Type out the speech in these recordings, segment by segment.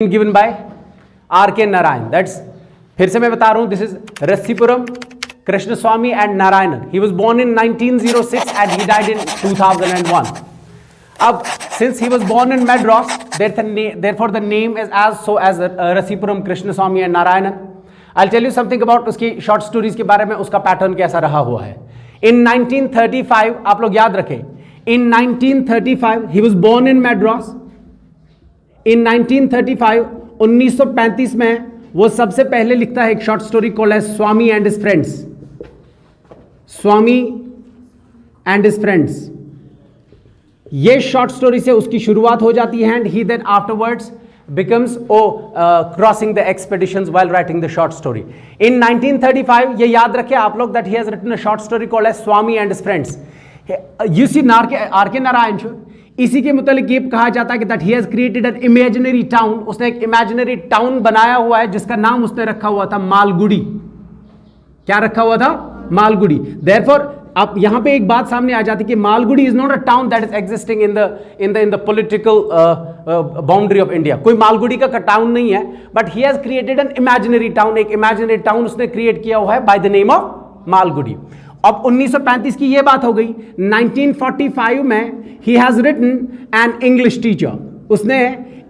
given by R.K. Narayan. That's फिर से मैं बता रहा हूं, this is Rasipuram Krishnaswamy and Narayanan. He was born in 1906 and he died in 2001. अब since he was born in Madras, therefore the name is as Rasipuram Krishnaswamy and Narayanan. I'll tell you something about उसकी short stories के बारे में, उसका pattern कैसा रहा हुआ है. In 1935, आप लोग याद रखें, in 1935 he was born in Madras. In 1935, 1935 में वो सबसे पहले लिखता है एक शॉर्ट स्टोरी कॉल्ड है Swami and his friends. Swami and his friends, ये शॉर्ट स्टोरी से उसकी शुरुआत हो जाती है. And he then afterwards becomes crossing the expeditions while writing the short story. In 1935, ये याद रखें आप लोग that he has written a short story called as Swami and his friends. You see R.K. Narayan, इसी के मुतालिक ये कहा जाता है कि that he has created an imaginary town. उसने एक imaginary town बनाया हुआ है जिसका नाम उसने रखा हुआ था मालगुडी. क्या रखा हुआ था? मालगुडी. Therefore अब यहां पे एक बात सामने आ जाती है कि Malgudi is not a town that is existing in the political boundary of India. कोई मालगुडी का टाउन नहीं है, but he has created an imaginary town. एक इमेजिनरी टाउन उसने क्रिएट किया हुआ है by the name of Malgudi. अब 1935 की ये बात हो गई. 1945 में he has written an English teacher. उसने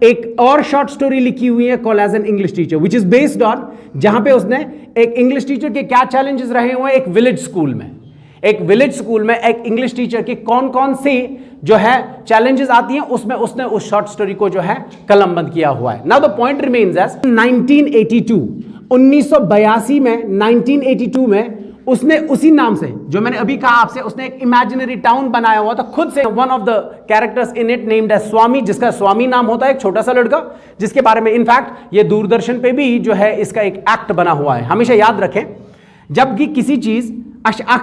एक और शॉर्ट स्टोरी लिखी हुई है called as N English teacher which is based on, जहां पे उसने एक इंग्लिश टीचर के क्या चैलेंजेस रहे हुए एक विलेज स्कूल में. एक विलेज स्कूल में एक इंग्लिश टीचर की कौन कौन सी जो है चैलेंजेस आती हैं, उसमें उसने उस शॉर्ट स्टोरी को जो है कलमबंद किया हुआ है. Now the point remains as 1982, 1982 में 1982 में उसने उसी नाम से जो मैंने अभी कहा आपसे, उसने एक इमेजिनरी टाउन बनाया हुआ था खुद से. One of the characters in it named as Swami, जिसका स्वामी नाम होता है, एक छोटा सा लड़का जिसके बारे में इनफैक्ट ये दूरदर्शन पे भी जो है इसका एक एक्ट बना हुआ है. हमेशा याद रखें, जबकि किसी चीज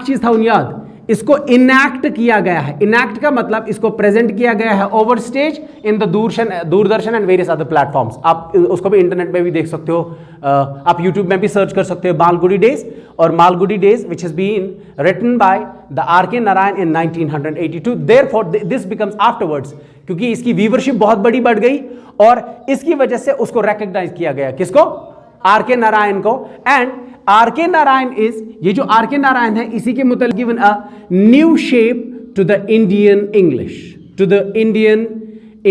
चीज था उन्याद, इसको इनैक्ट किया गया है. इनैक्ट का मतलब इसको प्रेजेंट किया गया है over stage in the Doordarshan and various other platforms. आप उसको भी इंटरनेट पे भी देख सकते हो, आप यूट्यूब में भी सर्च कर सकते हो मालगुडी डेज. और Malgudi days which has been written by the R.K. Narayan in 1982. Therefore this becomes afterwards, क्योंकि इसकी व्यूवरशिप बहुत बड़ी बढ़ गई और इसकी वजह से उसको रिकॉग्नाइज किया गया. किसको? R.K. Narayan को. And R.K. Narayan is, ये जो R.K. Narayan है, इसी के मुताबिक given a new shape to the Indian English, to the Indian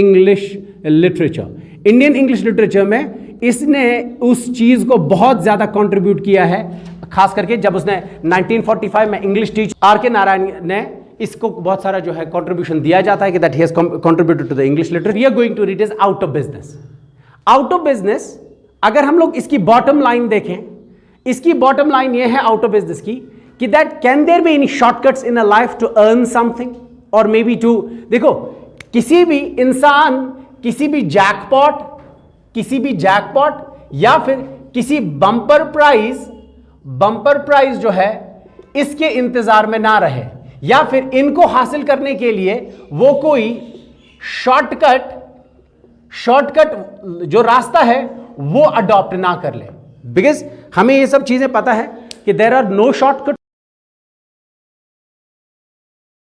English literature. Indian English literature में इसने उस चीज को बहुत ज्यादा कंट्रीब्यूट किया है, खास करके जब उसने 1945 में इंग्लिश टीचर R.K. Narayan ने इसको बहुत सारा जो है कंट्रीब्यूशन दिया जाता है कि that he has contributed to the English literature. We are going to read is out of business. Out of business, अगर हम लोग इसकी बॉटम लाइन देखें, इसकी बॉटम लाइन ये है आउट ऑफ बिजनेस की कि that can there be any shortcuts in a life to earn something और मे बी टू, देखो किसी भी इंसान किसी भी जैकपॉट या फिर किसी बम्पर प्राइज जो है इसके इंतजार में ना रहे, या फिर इनको हासिल करने के लिए वो कोई शॉर्टकट जो रास्ता है वो अडॉप्ट ना कर ले. बिकॉज हमें ये सब चीजें पता है कि देयर आर नो शॉर्टकट.